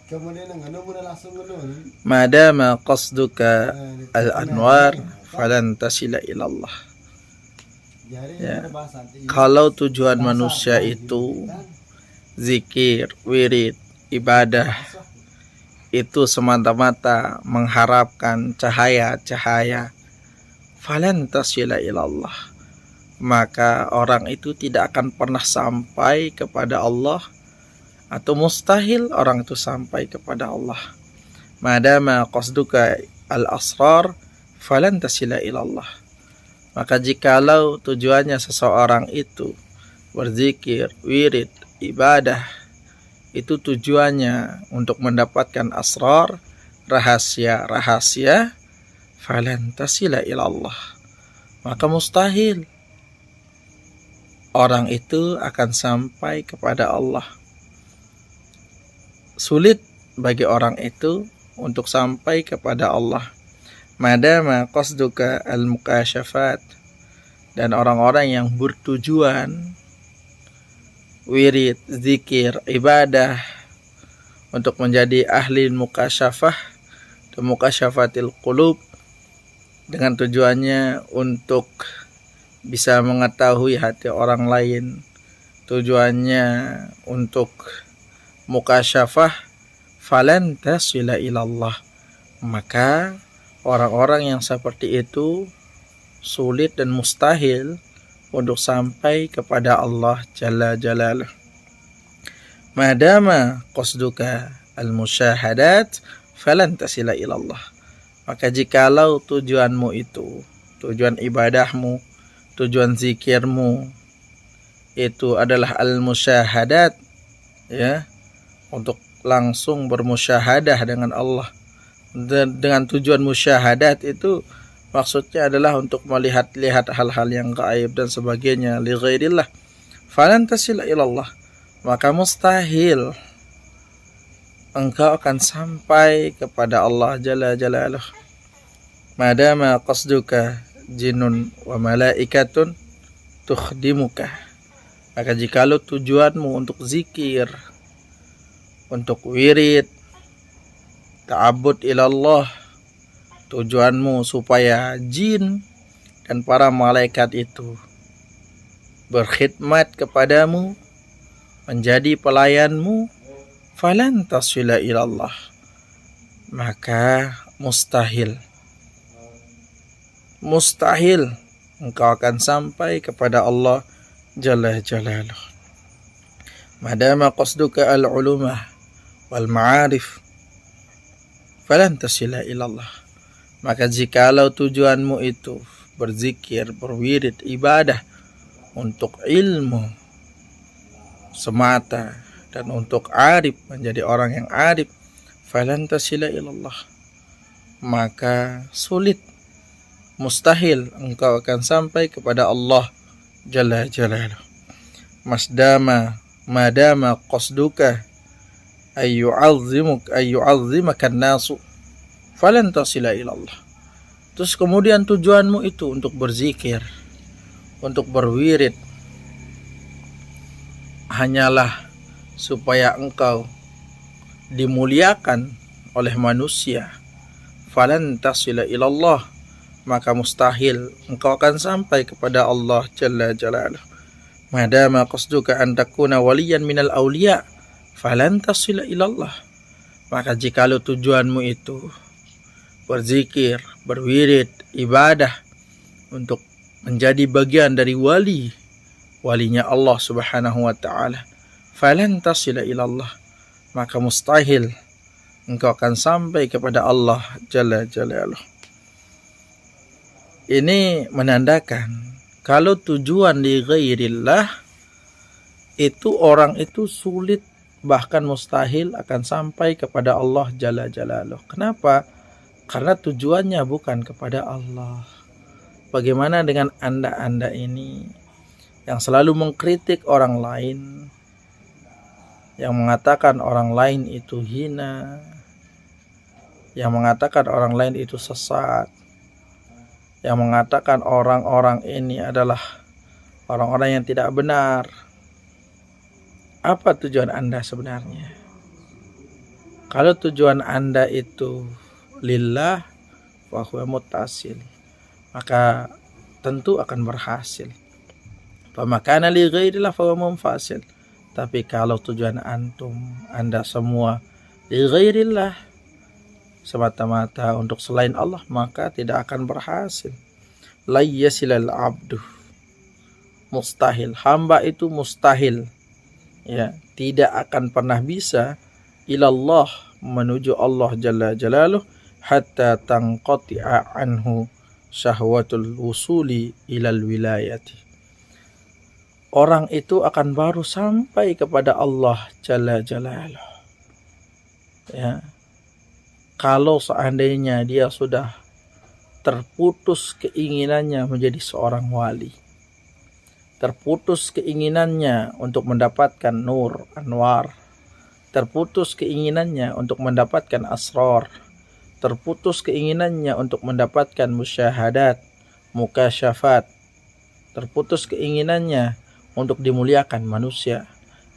kemudian ano mo na langsung ganun. Madama qasduka al-anwar falan tasila ilallah. Ya. Kalau tujuan manusia itu zikir, wirid, ibadah, itu semata-mata mengharapkan cahaya-cahaya, falan tasila ilallah, maka orang itu tidak akan pernah sampai kepada Allah, atau mustahil orang itu sampai kepada Allah. Madama qasduka al-asrar falan tasila ilallah. Maka jikalau tujuannya seseorang itu berzikir, wirid, ibadah, itu tujuannya untuk mendapatkan asrar, rahasia-rahasia, falan tasila ilallah, maka mustahil orang itu akan sampai kepada Allah. Sulit bagi orang itu untuk sampai kepada Allah. Madama qasduka al-mukasyafat, dan orang-orang yang bertujuan wirid, zikir, ibadah untuk menjadi ahli mukasyafah dan mukasyafatil qulub, dengan tujuannya untuk bisa mengetahui hati orang lain, tujuannya untuk mukasyafah, falan tasila ilallah, maka orang-orang yang seperti itu sulit dan mustahil untuk sampai kepada Allah Jalla Jalaluh. Madama qasduka al-musyahadat falan tasila ilallah, maka jikalau tujuanmu itu, tujuan ibadahmu, tujuan zikirmu itu adalah al-musyahadat, ya, untuk langsung bermusyahadah dengan Allah. Dengan tujuan musyahadat itu maksudnya adalah untuk melihat-lihat hal-hal yang gaib dan sebagainya, li ghairillah, falan tasila ilallah, maka mustahil engkau akan sampai kepada Allah Jalla Jalaluh. Madama qasduka jinnun wa malaikatun tukhdimuka, maka jikalau tujuanmu untuk zikir, untuk wirid, ta'abbud ilallah, tujuanmu supaya jin dan para malaikat itu berkhidmat kepadamu, menjadi pelayanmu, falan tasila ilallah, maka mustahil engkau akan sampai kepada Allah Jalla Jalaluh. Madama qasduka al-ulumah wal ma'arif falan tasila ilallah, maka jikalau tujuanmu itu berzikir, berwirid, ibadah untuk ilmu semata dan untuk arif, menjadi orang yang arif, falan tasila ilallah, maka sulit, mustahil engkau akan sampai kepada Allah Jalla Jalaluh. Madama qasduka ayyu'azzimakan nasu falan tasila ilallah. Terus kemudian tujuanmu itu untuk berzikir, untuk berwirid, hanyalah supaya engkau dimuliakan oleh manusia, falan tasila ilallah, maka mustahil engkau akan sampai kepada Allah Jalla Jalaluh. Madama qasduka an takuna waliyan minal awliya falan tasila ilallah, maka jikalau tujuanmu itu berzikir, berwirid, ibadah untuk menjadi bagian dari walinya Allah Subhanahu wa ta'ala, falan tasila ilallah, maka mustahil engkau akan sampai kepada Allah Jalla Jalaluh. Ini menandakan kalau tujuan di ghairillah itu, orang itu sulit, bahkan mustahil akan sampai kepada Allah Jalla Jalaluh. Kenapa? Karena tujuannya bukan kepada Allah. Bagaimana dengan anda ini yang selalu mengkritik orang lain, yang mengatakan orang lain itu hina, yang mengatakan orang lain itu sesat, yang mengatakan orang-orang ini adalah orang-orang yang tidak benar. Apa tujuan Anda sebenarnya? Kalau tujuan Anda itu lillah wa huwa muttasil, maka tentu akan berhasil. Fa makana li ghairillah fa huwa munfasil. Tapi kalau tujuan Anda semua li ghairillah, semata-mata untuk selain Allah, maka tidak akan berhasil. La yasilal abdu, mustahil, hamba itu mustahil, ya, tidak akan pernah bisa ilallah, menuju Allah jalla jalaluh, hatta tanqati'a anhu syahwatul wusuli ilal wilayati. Orang itu akan baru sampai kepada Allah jalla jalaluh, ya, kalau seandainya dia sudah terputus keinginannya menjadi seorang wali, terputus keinginannya untuk mendapatkan nur, anwar, terputus keinginannya untuk mendapatkan asrar, terputus keinginannya untuk mendapatkan musyahadat, mukasyafat, terputus keinginannya untuk dimuliakan manusia,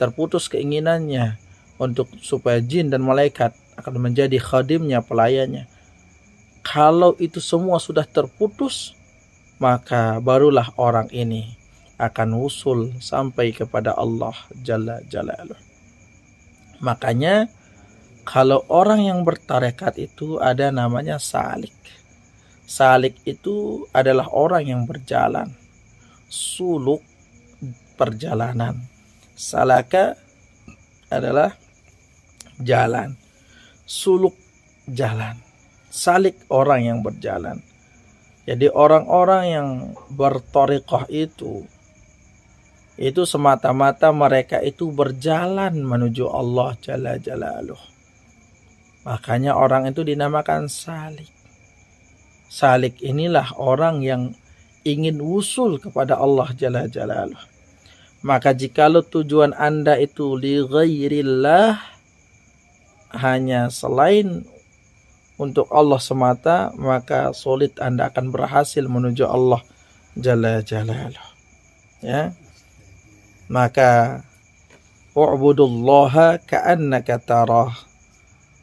terputus keinginannya untuk supaya jin dan malaikat akan menjadi khadimnya, pelayannya. Kalau itu semua sudah terputus, maka barulah orang ini akan usul sampai kepada Allah jalla jalaluh. Makanya kalau orang yang bertarekat itu ada namanya salik. Salik itu adalah orang yang berjalan. Suluk, perjalanan. Salaka adalah jalan. Suluk, jalan. Salik, orang yang berjalan. Jadi orang-orang yang berthariqah itu semata-mata mereka itu berjalan menuju Allah jalla jalaluh. Makanya orang itu dinamakan salik. Salik inilah orang yang ingin usul kepada Allah jalla jalaluh. Maka jikalau tujuan Anda itu li ghairillah, hanya selain untuk Allah semata, maka sulit Anda akan berhasil menuju Allah jalla jalaluh. Ya. Maka wa'budullaha ka'annaka tarah.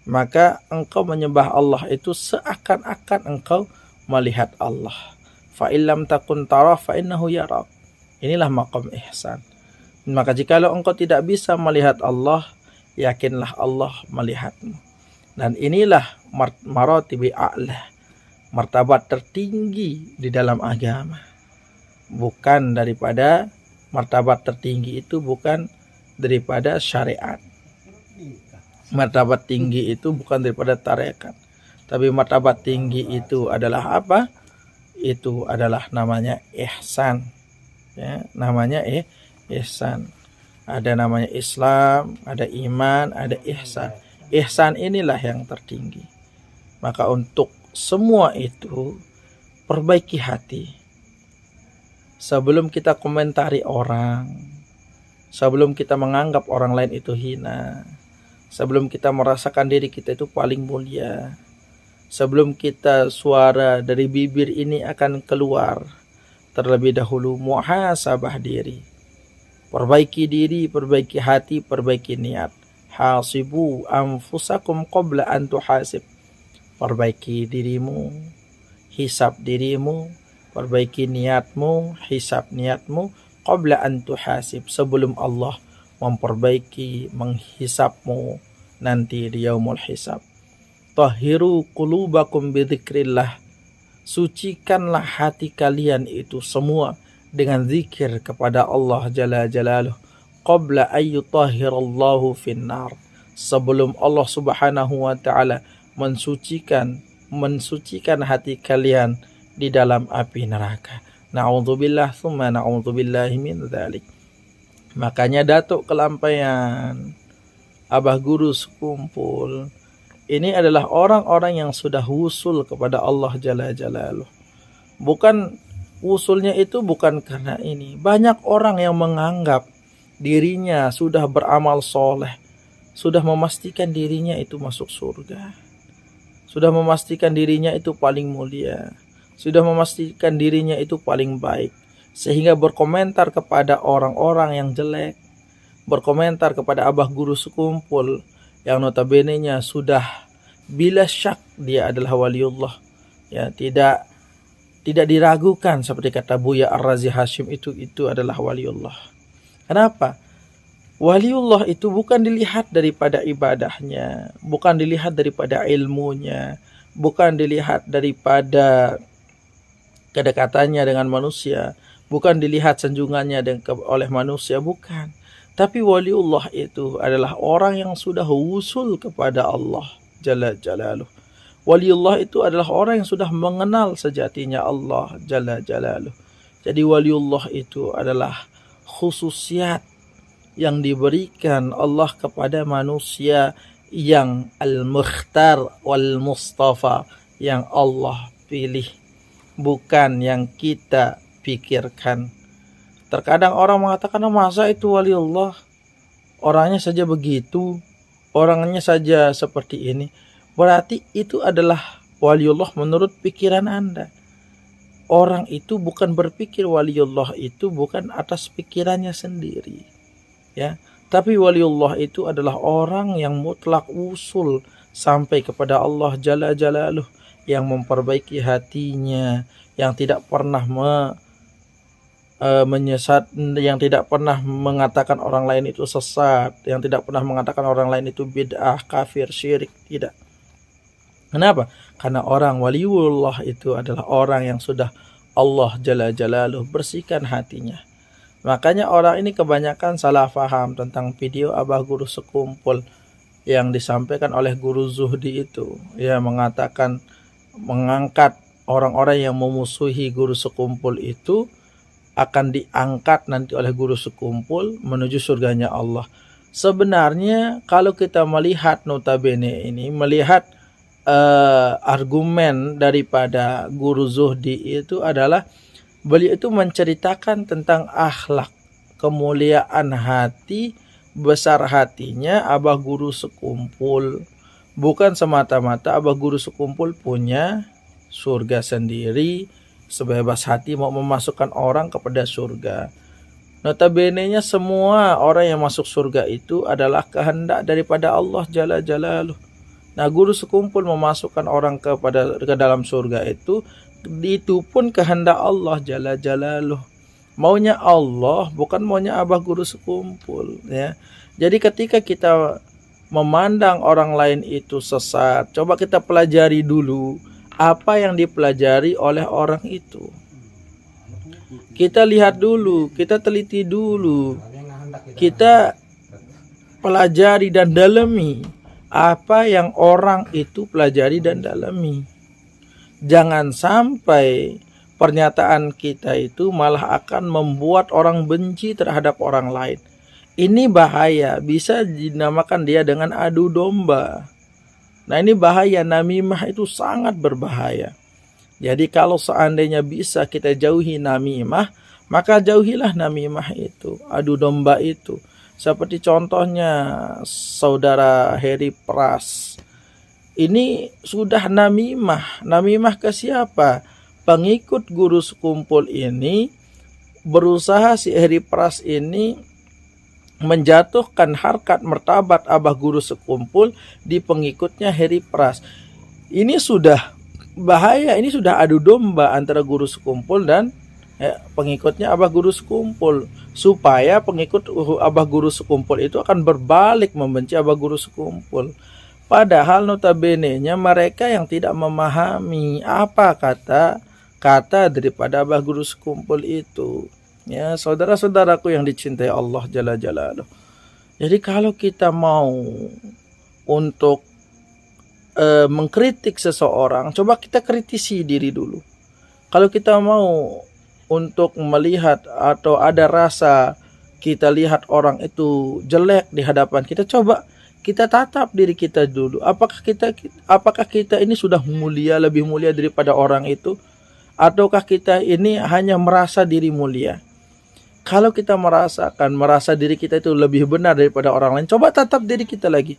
Maka engkau menyembah Allah itu seakan-akan engkau melihat Allah. Fa illam takun tarah fa innahu yarak. Inilah maqam ihsan. Maka jikalau engkau tidak bisa melihat Allah, yakinlah Allah melihatmu. Dan inilah maratibi a'la, martabat tertinggi di dalam agama. Bukan daripada martabat tertinggi itu bukan daripada syariat. Martabat tinggi itu bukan daripada tarekat. Tapi martabat tinggi itu adalah apa? Itu adalah namanya ihsan. Ya, namanya ihsan. Ada namanya Islam, ada iman, ada ihsan. Ihsan inilah yang tertinggi. Maka untuk semua itu perbaiki hati. Sebelum kita komentari orang, sebelum kita menganggap orang lain itu hina, sebelum kita merasakan diri kita itu paling mulia, sebelum kita suara dari bibir ini akan keluar, terlebih dahulu muhasabah diri. Perbaiki diri, perbaiki hati, perbaiki niat. Hasibu anfusakum qabla an tuhasib. Perbaiki dirimu, hisab dirimu, perbaiki niatmu, hisab niatmu, qabla an tuhasib, sebelum Allah memperbaiki, menghisabmu nanti di yaumul hisab. Tahiru qulubakum bidzikrillah. Sucikanlah hati kalian itu semua dengan zikir kepada Allah jalla jalaluh. Qabla ayyutahhirallahu finnar, sebelum Allah subhanahu wa ta'ala mensucikan hati kalian di dalam api neraka. Na'udzubillah tsumma na'udzubillahi min dzalik. Makanya Datuk Kelampaian, Abah Guru sekumpul, ini adalah orang-orang yang sudah wusul kepada Allah jalla jalaluh. Bukan wusulnya itu bukan karena ini. Banyak orang yang menganggap dirinya sudah beramal soleh, sudah memastikan dirinya itu masuk surga, sudah memastikan dirinya itu paling mulia, sudah memastikan dirinya itu paling baik, sehingga berkomentar kepada orang-orang yang jelek, berkomentar kepada Abah Guru sekumpul yang notabene-nya sudah bila syak dia adalah waliullah, ya, tidak diragukan seperti kata Buya Ar-Razi Hashim, itu adalah waliullah. Kenapa? Waliullah itu bukan dilihat daripada ibadahnya, bukan dilihat daripada ilmunya, bukan dilihat daripada kedekatannya dengan manusia, bukan dilihat sanjungannya oleh manusia, bukan. Tapi waliullah itu adalah orang yang sudah wusul kepada Allah Jalla Jalaluh. Waliullah itu adalah orang yang sudah mengenal sejatinya Allah Jalla Jalaluh. Jadi waliullah itu adalah khususiat yang diberikan Allah kepada manusia yang al-mukhtar wal-mustafa, yang Allah pilih, bukan yang kita pikirkan. Terkadang orang mengatakan, masa itu waliullah, orangnya saja begitu, orangnya saja seperti ini. Berarti itu adalah waliullah menurut pikiran Anda. Orang itu bukan berpikir waliullah itu bukan atas pikirannya sendiri, ya. Tapi waliullah itu adalah orang yang mutlak usul sampai kepada Allah Jalla Jalaluh, yang memperbaiki hatinya, yang tidak pernah menyesat, yang tidak pernah mengatakan orang lain itu sesat, yang tidak pernah mengatakan orang lain itu bid'ah, kafir, syirik, tidak. Kenapa? Karena orang waliullah itu adalah orang yang sudah Allah Jalla Jalaluh bersihkan hatinya. Makanya orang ini kebanyakan salah faham tentang video Abah Guru Sekumpul yang disampaikan oleh Guru Zuhdi itu. Ya, mengatakan, mengangkat orang-orang yang memusuhi Guru Sekumpul itu akan diangkat nanti oleh Guru Sekumpul menuju surganya Allah. Sebenarnya kalau kita melihat notabene ini, melihat argumen daripada Guru Zuhdi itu adalah beliau itu menceritakan tentang akhlak, kemuliaan hati, besar hatinya Abah Guru Sekumpul. Bukan semata-mata Abah Guru Sekumpul punya surga sendiri, sebebas hati mau memasukkan orang kepada surga. Notabene-nya semua orang yang masuk surga itu adalah kehendak daripada Allah Jalla Jalaluh. Nah, Guru Sekumpul memasukkan orang ke dalam surga itu pun kehendak Allah Jalla Jalaluh. Maunya Allah, bukan maunya Abah Guru Sekumpul, ya. Jadi ketika kita memandang orang lain itu sesat, coba kita pelajari dulu apa yang dipelajari oleh orang itu. Kita lihat dulu, kita teliti dulu, kita pelajari dan dalami apa yang orang itu pelajari dan dalami. Jangan sampai pernyataan kita itu malah akan membuat orang benci terhadap orang lain. Ini bahaya, bisa dinamakan dia dengan adu domba. Nah, ini bahaya, namimah itu sangat berbahaya. Jadi kalau seandainya bisa kita jauhi namimah, maka jauhilah namimah itu, adu domba itu. Seperti contohnya saudara Heri Pras. Ini sudah namimah. Namimah ke siapa? Pengikut Guru Sekumpul ini berusaha si Heri Pras ini menjatuhkan harkat martabat Abah Guru Sekumpul di pengikutnya Heri Pras. Ini sudah bahaya, ini sudah adu domba antara Guru Sekumpul dan pengikutnya Abah Guru Sekumpul, supaya pengikut Abah Guru Sekumpul itu akan berbalik membenci Abah Guru Sekumpul. Padahal notabene-nya mereka yang tidak memahami apa kata daripada Abah Guru Sekumpul itu. Ya, saudara-saudaraku yang dicintai Allah Jalla Jalaluh. Jadi kalau kita mau untuk mengkritik seseorang, coba kita kritisi diri dulu. Kalau kita mau untuk melihat atau ada rasa kita lihat orang itu jelek di hadapan kita, coba kita tatap diri kita dulu. Apakah kita ini sudah mulia, lebih mulia daripada orang itu, ataukah kita ini hanya merasa diri mulia? Kalau kita merasa diri kita itu lebih benar daripada orang lain, coba tatap diri kita lagi.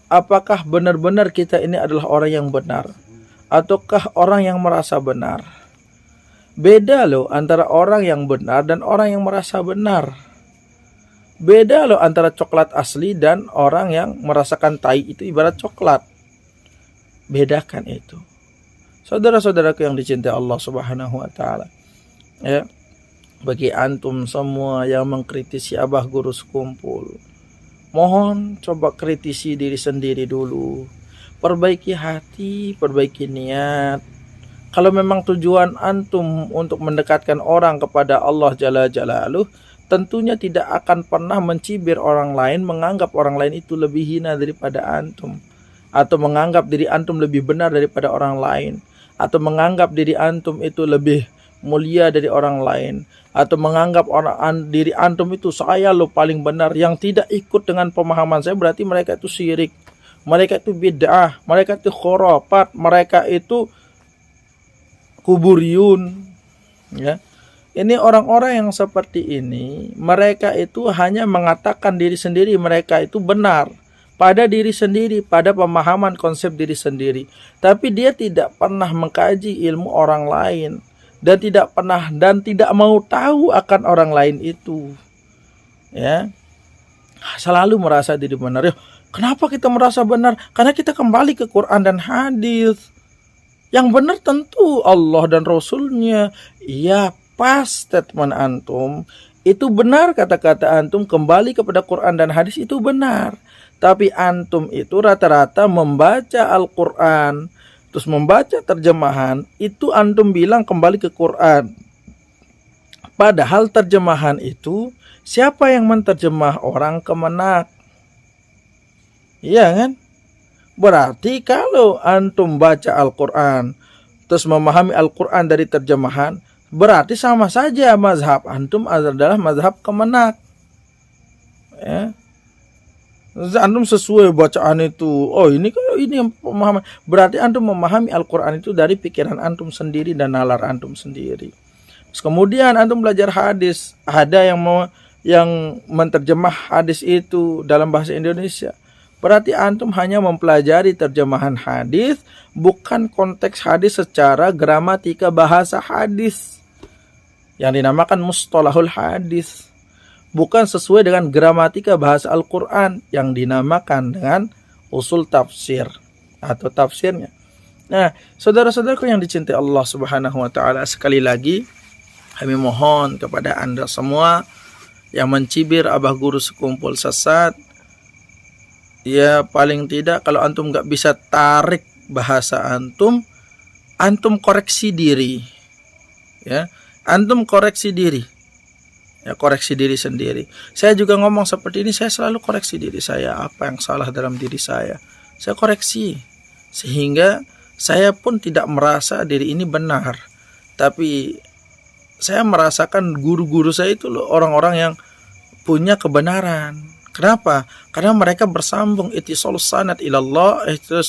Apakah benar-benar kita ini adalah orang yang benar, ataukah orang yang merasa benar? Beda loh antara orang yang benar dan orang yang merasa benar. Beda loh antara coklat asli dan orang yang merasakan tai itu ibarat coklat. Bedakan itu. Saudara-saudaraku yang dicintai Allah Subhanahu wa taala. Ya. Bagi antum semua yang mengkritisi Abah Guru Sekumpul, mohon coba kritisi diri sendiri dulu. Perbaiki hati, perbaiki niat. Kalau memang tujuan antum untuk mendekatkan orang kepada Allah Jalla Jalaluh, tentunya tidak akan pernah mencibir orang lain, menganggap orang lain itu lebih hina daripada antum, atau menganggap diri antum lebih benar daripada orang lain, atau menganggap diri antum itu lebih mulia dari orang lain, atau menganggap diri antum itu saya lo paling benar. Yang tidak ikut dengan pemahaman saya berarti mereka itu syirik, mereka itu bid'ah, mereka itu khurafat, mereka itu kuburiyun. Ya. Ini orang-orang yang seperti ini, mereka itu hanya mengatakan diri sendiri mereka itu benar pada diri sendiri, pada pemahaman konsep diri sendiri. Tapi dia tidak pernah mengkaji ilmu orang lain, dan tidak pernah dan tidak mau tahu akan orang lain itu. Ya. Selalu merasa diri benar. Ya, kenapa kita merasa benar? Karena kita kembali ke Quran dan hadis. Yang benar tentu Allah dan Rasulnya. Iya, pas statement antum itu benar, kata-kata antum kembali kepada Quran dan hadis itu benar. Tapi antum itu rata-rata membaca Al-Quran, terus membaca terjemahan, itu antum bilang kembali ke Quran. Padahal terjemahan itu siapa yang menterjemah? Orang kemenak. Iya kan? Berarti kalau antum baca Al-Quran terus memahami Al-Quran dari terjemahan, berarti sama saja mazhab antum adalah mazhab kemenak. Ya. Antum sesuai bacaan itu. Oh, ini yang pemahaman. Berarti antum memahami Al-Quran itu dari pikiran antum sendiri dan nalar antum sendiri. Terus kemudian antum belajar hadis. Ada yang menterjemah hadis itu dalam bahasa Indonesia. Berarti antum hanya mempelajari terjemahan hadis, bukan konteks hadis secara gramatika bahasa hadis yang dinamakan mustalahul hadis, bukan sesuai dengan gramatika bahasa Al-Quran yang dinamakan dengan usul tafsir atau tafsirnya. Nah, saudara-saudaraku yang dicintai Allah Subhanahu wa taala, sekali lagi kami mohon kepada Anda semua yang mencibir Abah Guru Sekumpul sesat, ya paling tidak kalau antum gak bisa tarik bahasa antum koreksi diri. Ya, antum koreksi diri. Ya, koreksi diri sendiri. Saya juga ngomong seperti ini, saya selalu koreksi diri saya. Apa yang salah dalam diri saya koreksi. Sehingga saya pun tidak merasa diri ini benar. Tapi saya merasakan guru-guru saya itu loh, orang-orang yang punya kebenaran. Kenapa? Karena mereka bersambung ittisalus sanad ila Allah,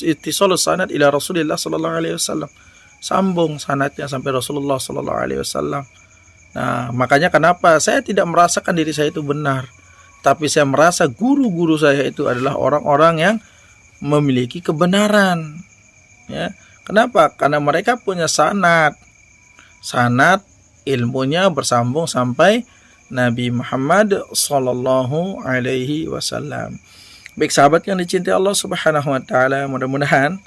ittisalus sanad ila Rasulullah sallallahu alaihi wasallam. Sambung sanadnya sampai Rasulullah sallallahu alaihi wasallam. Nah, makanya kenapa saya tidak merasakan diri saya itu benar, tapi saya merasa guru-guru saya itu adalah orang-orang yang memiliki kebenaran. Ya. Kenapa? Karena mereka punya sanad ilmunya bersambung sampai Nabi Muhammad sallallahu alaihi wasallam. Baik sahabat yang dicintai Allah Subhanahu wa taala, mudah-mudahan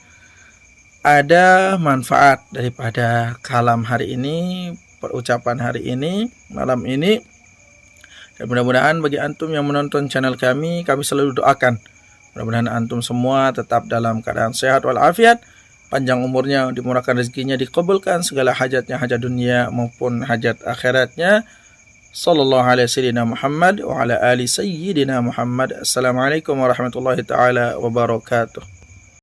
ada manfaat daripada kalam hari ini, perucapan hari ini, malam ini. Dan mudah-mudahan bagi antum yang menonton channel kami selalu doakan mudah-mudahan antum semua tetap dalam keadaan sehat walafiat, panjang umurnya, dimurahkan rezekinya, dikabulkan segala hajatnya, hajat dunia maupun hajat akhiratnya. Sallallahu alaihi sayyidina Muhammad wa ala ali sayyidina Muhammad. Assalamualaikum warahmatullahi taala wabarakatuh.